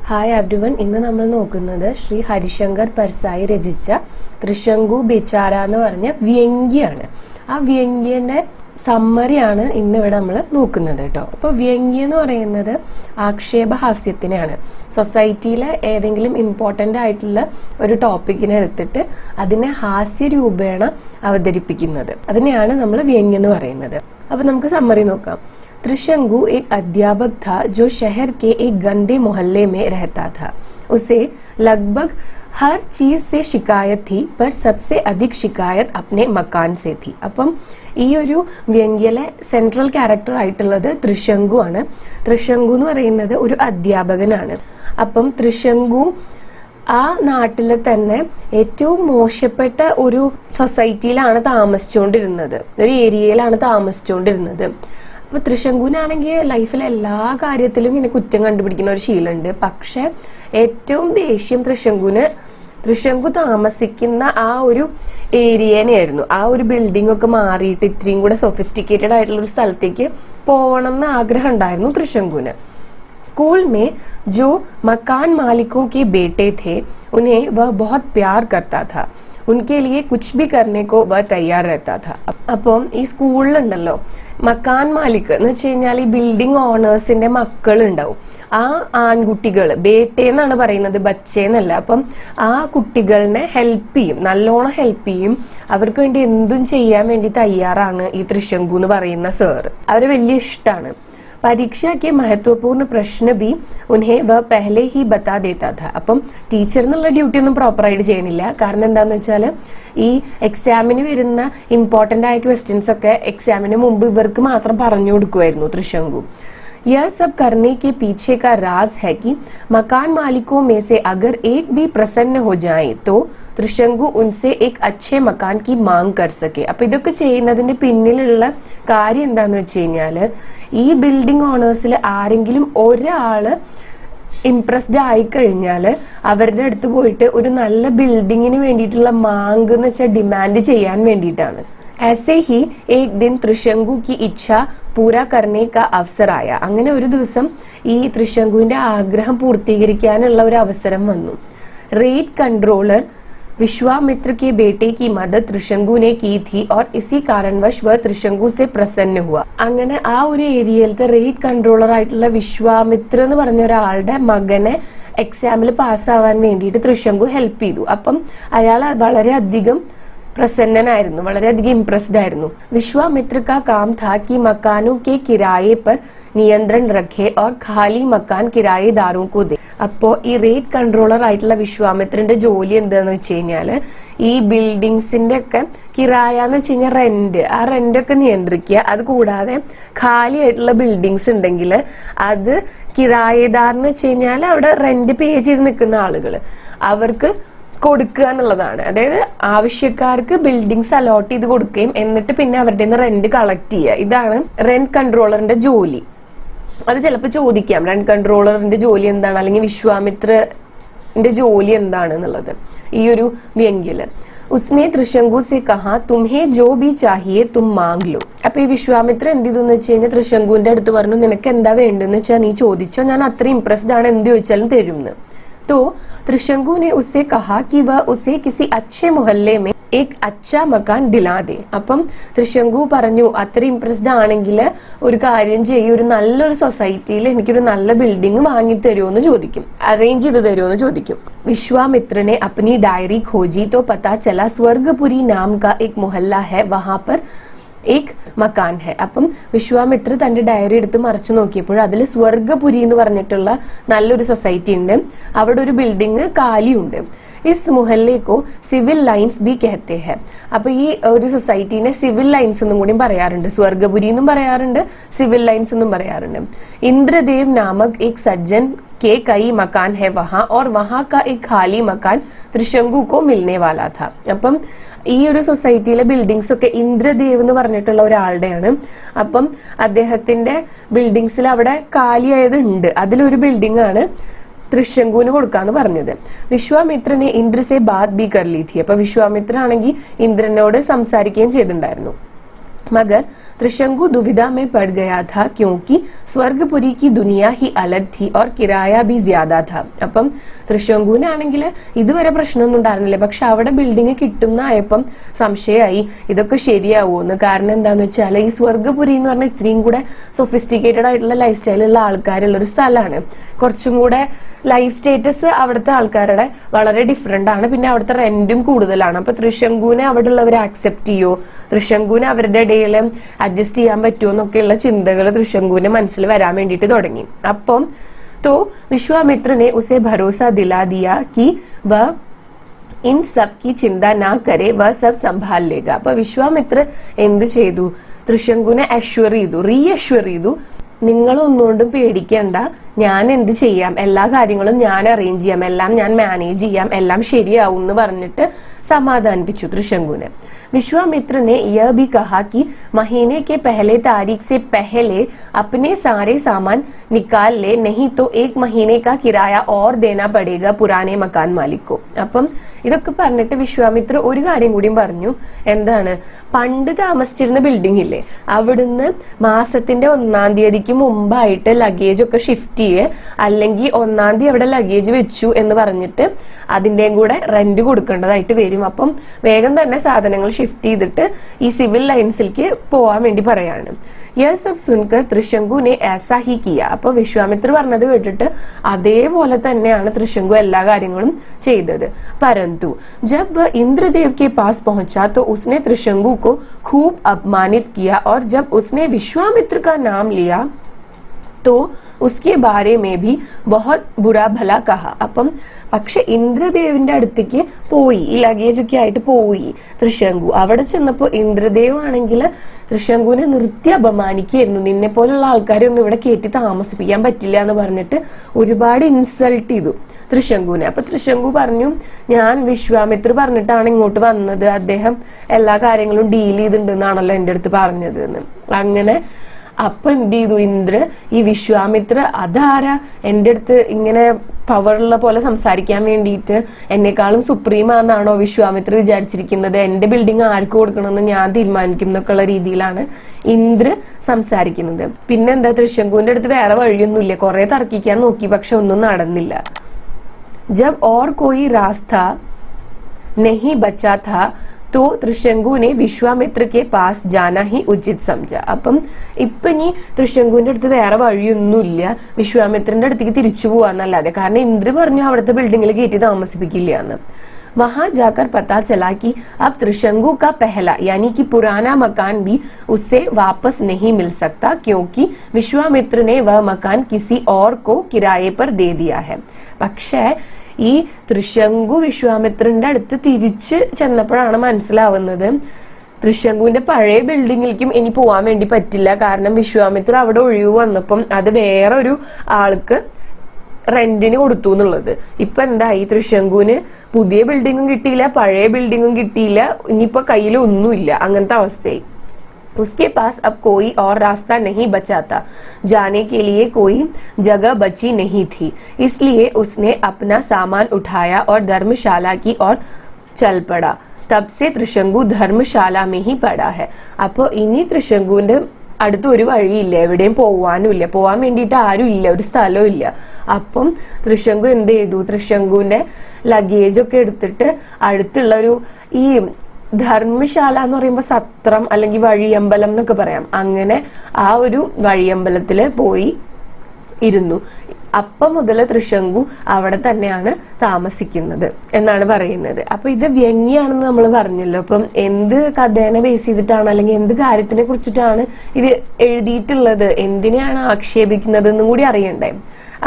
Hi everyone, ഇന്ന് നമ്മൾ നോക്കുന്നത് ശ്രീ ഹരിശങ്കർ പർസായി രചിച്ച ത്രിശങ്കു ബേച്ചാര എന്ന് പറഞ്ഞ വ്യംഗ്യാണ്. ആ വ്യംഗ്യന്റെ സമ്മറിയാണ് ഇന്നിവിടെ നമ്മൾ നോക്കുന്നത് കേട്ടോ. അപ്പോൾ വ്യംഗ്യം എന്ന് പറയുന്നത് ആക്ഷേപഹാസ്യത്തിനെയാണ്. സൊസൈറ്റിയിലെ ഏതെങ്കിലും ഇമ്പോർട്ടൻ്റ് ആയിട്ടുള്ള ഒരു ടോപ്പിക്കിനെ എടുത്തിട്ട് അതിനെ ഹാസ്യരൂപേണ അവതരിപ്പിക്കുന്നത്, അതിനെയാണ് നമ്മൾ വ്യംഗ്യം എന്ന് പറയുന്നത്. അപ്പോൾ നമുക്ക് സമ്മറി നോക്കാം. त्रिशंकु एक अध्यापक था जो शहर के एक गंदे मोहल्ले में रहता था. उसे लगभग हर चीज से शिकायत थी, पर सबसे अधिक शिकायत अपने मकान से थी. അപ്പം ഈ ഒരു വ്യംഗ്യയിലെ സെൻട്രൽ ക്യാരക്ടർ ആയിട്ടുള്ളത് ത്രിശങ്കു ആണ്. ത്രിശങ്കു എന്ന് പറയുന്നത് ഒരു അധ്യാപകനാണ്. അപ്പം ത്രിശങ്കു ആ നാട്ടിലെ തന്നെ ഏറ്റവും മോശപ്പെട്ട ഒരു സൊസൈറ്റിയിലാണ് താമസിച്ചുകൊണ്ടിരുന്നത്, ഒരു ഏരിയയിലാണ് താമസിച്ചുകൊണ്ടിരുന്നത്. അപ്പൊ ത്രിശങ്കുവിനാണെങ്കിൽ ലൈഫിലെ എല്ലാ കാര്യത്തിലും ഇങ്ങനെ കുറ്റം കണ്ടുപിടിക്കുന്ന ഒരു ശീലമുണ്ട്. പക്ഷെ ഏറ്റവും ദേഷ്യം ത്രിശങ്കു താമസിക്കുന്ന ആ ഒരു ഏരിയനെയായിരുന്നു. ആ ഒരു ബിൽഡിംഗ് ഒക്കെ മാറിയിട്ട് ഇത്രയും കൂടെ സൊഫിസ്റ്റിക്കേറ്റഡ് ആയിട്ടുള്ള ഒരു സ്ഥലത്തേക്ക് പോകണം എന്ന് ആഗ്രഹം ഉണ്ടായിരുന്നു ത്രിശങ്കുവിന്. स्कूल में जो मकान मालिकों के बेटे थे उन्हें वह बहुत प्यार करता था. उनके लिए कुछ भी करने को वह तैयार रहता था. അപ്പം ഈ സ്കൂളിലുണ്ടല്ലോ മക്കാൻ മാലിക് എന്ന് വെച്ച് കഴിഞ്ഞാൽ ഈ ബിൽഡിംഗ് ഓണേഴ്സിന്റെ മക്കൾ ഉണ്ടാവും. ആ ആൺകുട്ടികൾ ബേട്ടേന്നാണ് പറയുന്നത്, ബച്ചേന്നല്ല. അപ്പം ആ കുട്ടികളെ ഹെൽപ്പ് ചെയ്യും, നല്ലോണം ഹെൽപ്പ് ചെയ്യും. അവർക്ക് വേണ്ടി എന്തും ചെയ്യാൻ വേണ്ടി തയ്യാറാണ് ഈ ത്രിശങ്കു എന്ന് പറയുന്ന സാറ്. അവരെ വലിയ ഇഷ്ടമാണ്. परीक्षा के महत्वपूर्ण प्रश्न भी उन्हें वह पहले ही बता देता था. അപ്പം ടീച്ചർ എന്നുള്ള ഡ്യൂട്ടി ഒന്നും പ്രോപ്പറായിട്ട് ചെയ്യണില്ല. കാരണം എന്താന്ന് വെച്ചാൽ ഈ എക്സാമിന് വരുന്ന ഇമ്പോർട്ടൻ്റ് ആയ ക്വസ്റ്റ്യൻസ് ഒക്കെ എക്സാമിന് മുമ്പ് ഇവർക്ക് മാത്രം പറഞ്ഞു കൊടുക്കുമായിരുന്നു ത്രിശങ്കു. यह सब करने के पीछे का राज है कि मकान मालिकों में से अगर एक भी प्रसन्न हो जाए तो त्रिशंकु उनसे एक अच्छे मकान की मांग कर सके. അപ്പൊ ഇതൊക്കെ ചെയ്യുന്നതിന്റെ പിന്നിലുള്ള കാര്യം എന്താന്ന് വെച്ച് കഴിഞ്ഞാല് ഈ ബിൽഡിംഗ് ഓണേഴ്സിൽ ആരെങ്കിലും ഒരാള് ഇംപ്രസ്ഡ് ആയി കഴിഞ്ഞാല് അവരുടെ അടുത്ത് പോയിട്ട് ഒരു നല്ല ബിൽഡിങ്ങിന് വേണ്ടിയിട്ടുള്ള മാങ്ക് എന്ന് വെച്ചാൽ ഡിമാൻഡ് ചെയ്യാൻ വേണ്ടിയിട്ടാണ്. ऐसे ही एक दिन त्रिशंकु की इच्छा पूरा करने का अवसर आया. അങ്ങനെ ഒരു ദിവസം ഈ ത്രിശങ്കുവിന്റെ ആഗ്രഹം പൂർത്തീകരിക്കാനുള്ള ഒരു അവസരം വന്നു. रेट कंट्रोलर विश्वामित्र के बेटे की मदद त्रिशंकु ने की थी और इसी कारणवश वह त्रिशंकु से प्रसन्न हुआ. അങ്ങനെ ആ ഒരു ഏരിയയിലത്തെ റേറ്റ് കൺട്രോളർ ആയിട്ടുള്ള വിശ്വാമിത്ര എന്ന് പറഞ്ഞ ഒരാളുടെ മകനെ എക്സാമിൽ പാസ്സാവാൻ വേണ്ടിയിട്ട് ത്രിശങ്കു ഹെൽപ്പ് ചെയ്തു. അപ്പം അയാൾ വളരെയധികം प्रसन्ननाയിരുന്നു, വളരെയധികം ഇംപ്രസ്ഡ് ആയിരുന്നു. विश्वामित्र का काम था कि मकानों के किराए पर नियंत्रण रखे और खाली मकान किराएदारों को दे. അപ്പോൾ ഈ റേറ്റ് കൺട്രോളർ ആയിട്ടുള്ള വിശ്വാമിത്രന്റെ ജോലി എന്താന്ന് വെച്ച് കഴിഞ്ഞാല് ഈ ബിൽഡിങ്സിന്റെ ഒക്കെ കിറായ എന്ന് വെച്ച് കഴിഞ്ഞാൽ റെന്റ്, ആ റെന്റ് ഒക്കെ നിയന്ത്രിക്കുക. അത് കൂടാതെ ഖാലി ആയിട്ടുള്ള ബിൽഡിങ്സ് ഉണ്ടെങ്കിൽ അത് കിറായദാർ എന്ന് വെച്ച് കഴിഞ്ഞാൽ അവിടെ റെന്റ് പേ ചെയ്ത് നിൽക്കുന്ന ആളുകൾ അവർക്ക് കൊടുക്കുക എന്നുള്ളതാണ്. അതായത് ആവശ്യക്കാർക്ക് ബിൽഡിങ്സ് അലോട്ട് ചെയ്ത് കൊടുക്കുകയും എന്നിട്ട് പിന്നെ അവരുടെ നിന്ന് റെന്റ് കളക്ട് ചെയ്യുക. ഇതാണ് റെന്റ് കൺട്രോളറിന്റെ ജോലി. അത് ചിലപ്പോൾ ചോദിക്കാം, റെന്റ് കൺട്രോളറിന്റെ ജോലി എന്താണ്, അല്ലെങ്കിൽ വിശ്വാമിത്രന്റെ ജോലി എന്താണ് എന്നുള്ളത് ഈ ഒരു വ്യംഗ്യയില്. ഉസ്നെ ത്രിശങ്കു സെ കഹാ തുംഹേ ജോ ബി ചാഹിയെ തും മാങ് ലോ. അപ്പൊ ഈ വിശ്വാമിത്ര എന്ത് ചെയ്തെന്ന് വെച്ച് കഴിഞ്ഞാൽ ത്രിശങ്കുവിന്റെ അടുത്ത് പറഞ്ഞു, നിനക്ക് എന്താ വേണ്ടെന്ന് വെച്ചാൽ നീ ചോദിച്ചോ, ഞാൻ അത്രയും ഇംപ്രസ്ഡ് ആണ്, എന്ത് ചോദിച്ചാലും തരുമെന്ന്. तो त्रिशंकु ने उससे कहा कि वह उसे किसी अच्छे मोहल्ले में एक अच्छा मकान दिला दे. അപ്പം ത്രിശങ്കു പറഞ്ഞു, അത്ര ഇംപ്രസ്ഡ് ആണെങ്കിൽ ഒരു കാര്യം ചെയ്യും, ഒരു നല്ലൊരു സൊസൈറ്റിയിൽ എനിക്കൊരു നല്ല ബിൽഡിംഗ് വാങ്ങി തരുമോന്ന് ചോദിക്കും, അറേഞ്ച് ചെയ്ത് തരുമോന്ന് ചോദിക്കും. विश्वामित्र ने अपनी डायरी खोजी तो पता चला स्वर्गपुरी नाम का एक मोहल्ला है, वहां पर एक മക്കാൻ ഹെ. അപ്പം വിശ്വാമിത്ര തന്റെ ഡയറി എടുത്ത് മറിച്ചു നോക്കിയപ്പോൾ അതിൽ സ്വർഗപുരി എന്ന് പറഞ്ഞിട്ടുള്ള നല്ലൊരു സൊസൈറ്റി ഉണ്ട്, അവിടെ ഒരു ബിൽഡിംഗ് കാലിയുണ്ട്. ഇസ് മുഹല്ലേക്കോ സിവിൽ ലൈൻസ് ബി കഹത്തെ ഹെ. അപ്പൊ ഈ ഒരു സൊസൈറ്റീനെ സിവിൽ ലൈൻസ് എന്നും കൂടി പറയാറുണ്ട്, സ്വർഗപുരി എന്നും പറയാറുണ്ട്, സിവിൽ ലൈൻസ് എന്നും പറയാറുണ്ട്. ഇന്ദ്രദേവ് നാമക് एक सज्जन के कई मकान है वहां और वहां का एक खाली मकान त्रिशंकु को मिलने वाला था. അപ്പം ഈ ഒരു സൊസൈറ്റിയിലെ ബിൽഡിങ്സ് ഒക്കെ ഇന്ദ്രദേവ് എന്ന് പറഞ്ഞിട്ടുള്ള ഒരാളുടെയാണ്. അപ്പം അദ്ദേഹത്തിന്റെ ബിൽഡിങ്സിൽ അവിടെ കാലിയായത് ഉണ്ട്, അതിലൊരു ബിൽഡിംഗ് ആണ് ത്രിശങ്കുവിന് കൊടുക്കാന്ന് പറഞ്ഞത്. വിശ്വാമിത്രനെ ഇന്ദ്രസെ ബാത് ബി കർലി ഥി. അപ്പൊ വിശ്വാമിത്ര ആണെങ്കിൽ ഇന്ദ്രനോട് സംസാരിക്കുകയും ചെയ്തിട്ടുണ്ടായിരുന്നു. मगर त्रिशंकु दुविधा में पड़ गया था क्योंकि स्वर्गपुरी की दुनिया ही अलग थी और किराया भी ज्यादा था. അപ്പം തൃശങ്കുവിനാണെങ്കിൽ ഇതുവരെ പ്രശ്നമൊന്നും ഉണ്ടായിരുന്നില്ല. പക്ഷെ അവിടെ ബിൽഡിംഗ് കിട്ടുന്നായപ്പം സംശയമായി ഇതൊക്കെ ശരിയാവുമെന്ന്. കാരണം എന്താന്ന് വെച്ചാൽ ഈ സ്വർഗപുരി എന്ന് പറഞ്ഞാൽ ഇത്രയും കൂടെ സൊഫിസ്റ്റിക്കേറ്റഡ് ആയിട്ടുള്ള ലൈഫ് സ്റ്റൈലുള്ള ആൾക്കാരുള്ള ഒരു സ്ഥലമാണ്. കുറച്ചും കൂടെ ലൈഫ് സ്റ്റേറ്റസ് അവിടുത്തെ ആൾക്കാരുടെ വളരെ ഡിഫറെന്റ് ആണ്. പിന്നെ അവിടുത്തെ റെന്റും കൂടുതലാണ്. അപ്പൊ തൃശങ്കുവിനെ അവിടെ ഉള്ളവർ ആക്സെപ്റ്റ് ചെയ്യോ, തൃശങ്കുവിനെ അവരുടെ ഇടയിൽ അഡ്ജസ്റ്റ് ചെയ്യാൻ പറ്റുമോ എന്നൊക്കെയുള്ള ചിന്തകൾ തൃശങ്കുവിന്റെ മനസ്സിൽ വരാൻ വേണ്ടിയിട്ട് തുടങ്ങി. അപ്പം तो विश्वामित्र ने उसे भरोसा दिला दिया कि वह इन सब की चिंता ना करे, वह सब संभाल लेगा. അപ്പൊ വിശ്വാമിത്ര എന്ത് ചെയ്തു? തൃശങ്കുവിനെ അഷ്വർ ചെയ്തു, റീഅഷ്വർ ചെയ്തു. നിങ്ങളൊന്നുകൊണ്ടും പേടിക്കണ്ട, ഞാൻ എന്ത് ചെയ്യാം, എല്ലാ കാര്യങ്ങളും ഞാൻ അറേഞ്ച് ചെയ്യാം, എല്ലാം ഞാൻ മാനേജ് ചെയ്യാം, എല്ലാം ശരിയാവും എന്ന് പറഞ്ഞിട്ട് समाधानिപ്പിച്ചു त्रिशंकु ने. विश्वामित्र ने यह भी कहा कि महीने के पहले तारीख से पहले अपने सारे सामान निकाल ले, नहीं तो 1 महीने का किराया और देना पड़ेगा पुराने मकान मालिक को. അപ്പം ഇതൊക്കെ പറഞ്ഞിട്ട് വിശ്വാമിത്ര ഒരു കാര്യം കൂടി പറഞ്ഞു. എന്താണ്? പണ്ട് താമസിച്ചിരുന്ന ബിൽഡിംഗ് ഇല്ലേ, അവിടുന്ന് മാസത്തിന്റെ 1-ാം തീയതിക്ക് മുമ്പായിട്ട് ലഗേജ് ഒക്കെ ഷിഫ്റ്റ് ചെയ്യേ, അല്ലെങ്കിൽ 1-ാം തീയതി അവിടെ ലഗേജ് വെച്ചു എന്ന് പറഞ്ഞിട്ട് അതിന്റെയും കൂടെ റെന്റ് കൊടുക്കേണ്ടതായിട്ട് വരും. അപ്പം വേഗം തന്നെ സാധനങ്ങൾ ഷിഫ്റ്റ് ചെയ്തിട്ട് ഈ സിവിൽ ലൈൻസിലേക്ക് പോവാൻ വേണ്ടി പറയാണ്. യഹ് സബ് സുൻകർ त्रिशंकु ने ऐसा ही किया. അപ്പൊ വിശ്വാമിത്ര പറഞ്ഞത് കേട്ടിട്ട് അതേപോലെ തന്നെയാണ് त्रिशंकु എല്ലാ കാര്യങ്ങളും ചെയ്തത്. परंतु जब वह इंद्रदेव के पास पहुंचा तो उसने त्रिशंकु को खूब अपमानित किया और जब उसने विश्वामित्र का नाम लिया तो उसके बारे में भी बहुत बुरा भला कहा. അപ്പം പക്ഷെ ഇന്ദ്രദേവിന്റെ അടുത്തേക്ക് പോയി, ഈ ലഗേജ് ഒക്കെ ആയിട്ട് പോയി തൃശങ്കു. അവിടെ ചെന്നപ്പോ ഇന്ദ്രദേവ് ആണെങ്കിൽ തൃശങ്കുവിനെ നിർത്തി അപമാനിക്കായിരുന്നു. നിന്നെ പോലുള്ള ആൾക്കാരെ ഒന്നും ഇവിടെ കയറ്റി താമസിപ്പിക്കാൻ പറ്റില്ല എന്ന് പറഞ്ഞിട്ട് ഒരുപാട് ഇൻസൾട്ട് ചെയ്തു തൃശങ്കുവിനെ. അപ്പൊ തൃശങ്കു പറഞ്ഞു, ഞാൻ വിശ്വാമിത്ര പറഞ്ഞിട്ടാണ് ഇങ്ങോട്ട് വന്നത്, അദ്ദേഹം എല്ലാ കാര്യങ്ങളും ഡീൽ ചെയ്തിട്ടുണ്ടെന്നാണല്ലോ എന്റെ അടുത്ത് പറഞ്ഞത് എന്ന്. അങ്ങനെ അപ്പൊ എന്ത് ചെയ്തു ഇന്ദ്ര, ഈ വിശ്വാമിത്ര അതാരാ എന്റെ അടുത്ത് ഇങ്ങനെ പവറുള്ള പോലെ സംസാരിക്കാൻ വേണ്ടിയിട്ട്, എന്നെക്കാളും സുപ്രീമാണെന്നാണോ വിശ്വാമിത്ര വിചാരിച്ചിരിക്കുന്നത്, എന്റെ ബിൽഡിംഗ് ആർക്ക് കൊടുക്കണമെന്ന് ഞാൻ തീരുമാനിക്കും എന്നൊക്കെയുള്ള രീതിയിലാണ് ഇന്ദ്ര സംസാരിക്കുന്നത്. പിന്നെന്താ, തൃശങ്കുവിന്റെ അടുത്ത് വേറെ വഴിയൊന്നുമില്ല, കുറെ തർക്കിക്കാൻ നോക്കി, പക്ഷെ ഒന്നും നടന്നില്ല. जब और कोई रास्ता नहीं बचा था तो त्रिशंकु ने विश्वामित्र के पास जाना ही उचित समझा. അപ്പം ഇപ്പൊ ഇനി തൃശങ്കുവിന്റെ അടുത്ത് വേറെ വഴിയൊന്നുമില്ല, വിശ്വാമിത്രന്റെ അടുത്തേക്ക് തിരിച്ചു പോവാന്നല്ലാതെ. കാരണം ഇന്ദ്ര പറഞ്ഞു അവിടുത്തെ ബിൽഡിങ്ങിൽ കയറ്റി താമസിപ്പിക്കില്ല എന്ന്. वहां जाकर पता चला कि अब त्रिशंकु का पहला यानी कि पुराना मकान भी उससे वापस नहीं मिल सकता, क्योंकि विश्वामित्र ने वह मकान किसी और को किराए पर दे दिया है. പക്ഷേ ഈ തൃശങ്കു വിശ്വാമിത്രന്റെ അടുത്ത് തിരിച്ച് ചെന്നപ്പോഴാണ് മനസ്സിലാവുന്നത് തൃശങ്കുവിന്റെ പഴയ ബിൽഡിങ്ങിലേക്കും ഇനി പോവാൻ വേണ്ടി പറ്റില്ല. കാരണം വിശ്വാമിത്ര അവിടെ ഒഴിവ് വന്നപ്പം അത് വേറൊരു ആൾക്ക് റെന്റിന് കൊടുത്തു എന്നുള്ളത്. ഇപ്പൊ എന്തായി, തൃശങ്കുവിന് പുതിയ ബിൽഡിങ്ങും കിട്ടിയില്ല, പഴയ ബിൽഡിങ്ങും കിട്ടിയില്ല, ഇനിയിപ്പോ കയ്യിൽ ഒന്നുമില്ല, അങ്ങനത്തെ അവസ്ഥയായി. उसके पास अब कोई और रास्ता नहीं बचा था, जाने के लिए कोई जगह बची नहीं थी. इसलिए उसने अपना सामान उठाया और धर्मशाला की ओर चल पड़ा. तब से त्रिशंकु धर्मशाला में ही पड़ा है. അപ്പോൾ ഇനി തൃശങ്കുവിന്റെ അടുത്ത് ഒരു വഴിയില്ല, എവിടെയും പോവാനുമില്ല, പോവാൻ വേണ്ടിയിട്ട് ആരും ഇല്ല, ഒരു സ്ഥലവും ഇല്ല. അപ്പം തൃശങ്കു എന്ത് ചെയ്തു, തൃശങ്കുവിന്റെ ലഗേജ് ഒക്കെ എടുത്തിട്ട് അടുത്തുള്ള ഒരു ഈ ധർമ്മശാല എന്ന് പറയുമ്പോൾ സത്രം അല്ലെങ്കിൽ വഴിയമ്പലം എന്നൊക്കെ പറയാം, അങ്ങനെ ആ ഒരു വഴിയമ്പലത്തില് പോയി ഇരുന്നു. അപ്പം മുതൽ തൃശങ്കു അവിടെ തന്നെയാണ് താമസിക്കുന്നത് എന്നാണ് പറയുന്നത്. അപ്പൊ ഇത് വ്യംഗ്യാണെന്ന് നമ്മൾ പറഞ്ഞല്ലോ. അപ്പം എന്ത് കഥേനെ ബേസ് ചെയ്തിട്ടാണ് അല്ലെങ്കിൽ എന്ത് കാര്യത്തിനെ കുറിച്ചിട്ടാണ് ഇത് എഴുതിയിട്ടുള്ളത്, എന്തിനെയാണ് ആക്ഷേപിക്കുന്നത് എന്നും കൂടി അറിയണ്ടേ.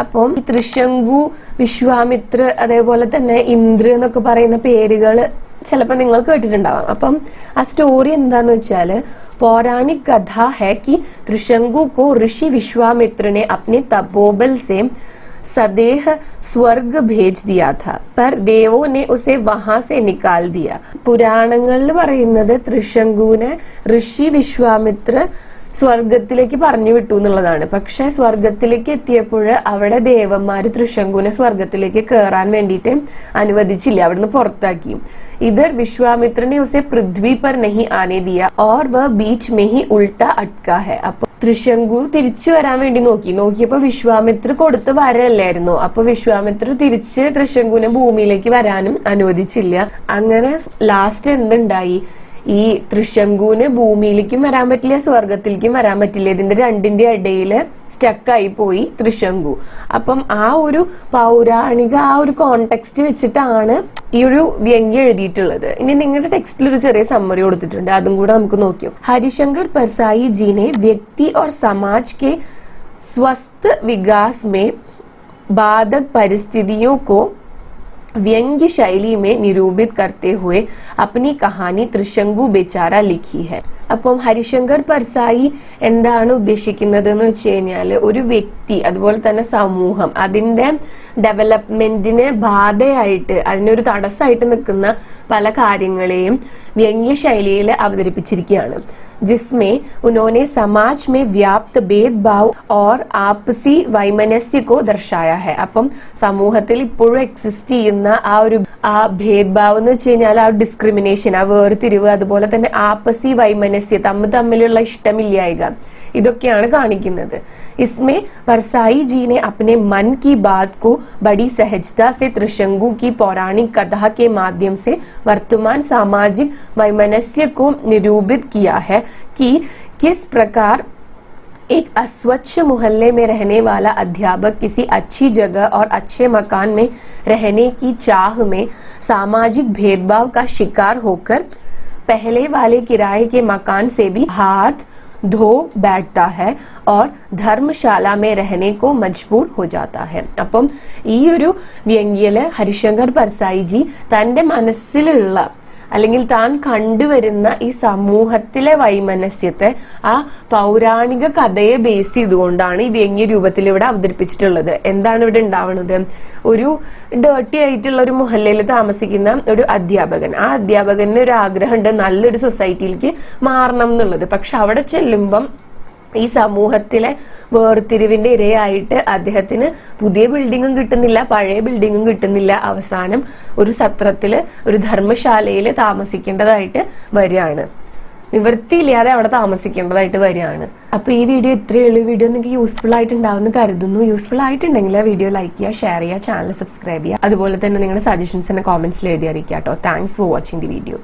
അപ്പം തൃശങ്കു, വിശ്വാമിത്ര, അതേപോലെ തന്നെ ഇന്ദ്ര എന്നൊക്കെ പറയുന്ന പേരുകള് ചിലപ്പോൾ നിങ്ങൾ കേട്ടിട്ടുണ്ടാവാം. അപ്പം ആ സ്റ്റോറി എന്താന്ന് വെച്ചാല്, पौराणिक कथा है कि त्रिशंकु को ऋषि विश्वामित्र ने अपने तपोबल से सदेह स्वर्ग भेज दिया था, पर देवों ने उसे वहां से निकाल दिया. പുരാണങ്ങളിൽ പറയുന്നത് തൃശങ്കുവിനെ ഋഷി വിശ്വാമിത്ര സ്വർഗത്തിലേക്ക് പറഞ്ഞു വിട്ടു എന്നുള്ളതാണ്. പക്ഷെ സ്വർഗത്തിലേക്ക് എത്തിയപ്പോൾ അവിടെ ദേവന്മാര് തൃശങ്കുവിനെ സ്വർഗത്തിലേക്ക് കയറാൻ വേണ്ടിയിട്ട് അനുവദിച്ചില്ല, അവിടുന്ന് പുറത്താക്കി. इधर विश्वामित्र ने उसे पृथ्वी पर नहीं आने दिया और वह बीच में ही उल्टा अटका है. അപ്പൊ ത്രിശങ്കു തിരിച്ചു വരാൻ വേണ്ടി നോക്കിയപ്പോ വിശ്വാമിത്ര കൊടുത്ത വരല്ലായിരുന്നു. അപ്പൊ വിശ്വാമിത്ര തിരിച്ച് ത്രിശങ്കുവിനെ ഭൂമിയിലേക്ക് വരാനും അനുവദിച്ചില്ല. അങ്ങനെ ലാസ്റ്റ് എന്തുണ്ടായി, ഈ ത്രിശങ്കുവിന് ഭൂമിയിലേക്കും വരാൻ പറ്റില്ല, സ്വർഗത്തിലേക്കും വരാൻ പറ്റില്ല. ഇതിന്റെ രണ്ടിന്റെ ഇടയില് സ്റ്റക്കായി പോയി ത്രിശങ്കു. അപ്പം ആ ഒരു പൗരാണിക ആ ഒരു കോണ്ടെക്സ്റ്റ് വെച്ചിട്ടാണ് ഈ ഒരു വ്യംഗ്യം എഴുതിയിട്ടുള്ളത്. ഇനി നിങ്ങളുടെ ടെക്സ്റ്റിൽ ഒരു ചെറിയ സമ്മറി കൊടുത്തിട്ടുണ്ട്, അതും കൂടെ നമുക്ക് നോക്കിയോ. हरिशंकर परसाई जी ने व्यक्ति और समाज के स्वस्थ विकास में बाधक परिस्थितियों को व्यंग्य शैली में निरूपित करते हुए अपनी कहानी त्रिशंकु बेचारा लिखी है. അപ്പം ഹരിശങ്കർ പർസായി എന്താണ് ഉദ്ദേശിക്കുന്നത് എന്ന് വെച്ച് കഴിഞ്ഞാല് ഒരു വ്യക്തി അതുപോലെ തന്നെ സമൂഹം അതിന്റെ ഡെവലപ്മെന്റിന് ബാധയായിട്ട് അതിനൊരു തടസ്സമായിട്ട് നിൽക്കുന്ന പല കാര്യങ്ങളെയും വ്യംഗ്യ ശൈലിയിൽ അവതരിപ്പിച്ചിരിക്കുകയാണ്. जिसमें उन्होंने समाज में व्याप्त भेदभाव और आपसी वैमनस्य को दर्शाया है. അപ്പം സമൂഹത്തിൽ ഇപ്പോഴും എക്സിസ്റ്റ് ചെയ്യുന്ന ആ ഭേദഭാവം എന്ന് വെച്ച് കഴിഞ്ഞാൽ ആ ഡിസ്ക്രിമിനേഷൻ, ആ വേർതിരിവ്, അതുപോലെ തന്നെ ആപ്പസി വൈമനസ്യ തമ്മിലുള്ള ഇഷ്ടമില്ലായ്ക, ഇതൊക്കെയാണ് കാണിക്കുന്നത്. इसमें परसाई जी ने अपने मन की बात को बड़ी सहजता से त्रिशंकु की पौराणिक कथा के माध्यम से वर्तमान सामाजिक वैमनस्य को निरूपित किया है कि किस प्रकार एक अस्वच्छ मोहल्ले में रहने वाला अध्यापक किसी अच्छी जगह और अच्छे मकान में रहने की चाह में सामाजिक भेदभाव का शिकार होकर पहले वाले किराए के मकान से भी हाथ धो बैठता है और धर्मशाला में रहने को मजबूर हो जाता है. അപ്പം ഈ ഒരു വ്യംഗ്യയില് ഹരിശങ്കർ പർസായി ജി തന്റെ മനസ്സിലുള്ള അല്ലെങ്കിൽ താൻ കണ്ടുവരുന്ന ഈ സമൂഹത്തിലെ വൈമനസ്യത്തെ ആ പൗരാണിക കഥയെ ബേസ് ചെയ്തുകൊണ്ടാണ് ഈ വ്യംഗ്യ രൂപത്തിൽ ഇവിടെ അവതരിപ്പിച്ചിട്ടുള്ളത്. എന്താണ് ഇവിടെ ഉണ്ടാവുന്നത്? ഒരു ഡേർട്ടി ആയിട്ടുള്ള ഒരു മുഹല്ലയിൽ താമസിക്കുന്ന ഒരു അധ്യാപകൻ, ആ അധ്യാപകന് ഒരു ആഗ്രഹമുണ്ട് നല്ലൊരു സൊസൈറ്റിയിലേക്ക് മാറണം എന്നുള്ളത്. പക്ഷെ അവിടെ ചെല്ലുമ്പം ഈ സമൂഹത്തിലെ വേർതിരിവിന്റെ ഇരയായിട്ട് അദ്ദേഹത്തിന് പുതിയ ബിൽഡിങ്ങും കിട്ടുന്നില്ല, പഴയ ബിൽഡിങ്ങും കിട്ടുന്നില്ല. അവസാനം ഒരു സത്രത്തില് ഒരു ധർമ്മശാലയില് താമസിക്കേണ്ടതായിട്ട് വരികയാണ്. നിവൃത്തിയില്ലാതെ അവിടെ താമസിക്കേണ്ടതായിട്ട് വരികയാണ്. അപ്പൊ ഈ വീഡിയോ ഇത്രയേ ഉള്ളൂ. വീഡിയോ നിങ്ങൾക്ക് യൂസ്ഫുൾ ആയിട്ടുണ്ടാവുമെന്ന് കരുതുന്നു. യൂസ്ഫുൾ ആയിട്ടുണ്ടെങ്കിൽ ആ വീഡിയോ ലൈക്ക് ചെയ്യുക, ഷെയർ ചെയ്യുക, ചാനൽ സബ്സ്ക്രൈബ് ചെയ്യുക. അതുപോലെ തന്നെ നിങ്ങളുടെ സജഷൻസിനെ കോമെന്റ്സിൽ എഴുതി അറിയിക്കുക കേട്ടോ. Thanks for watching the video.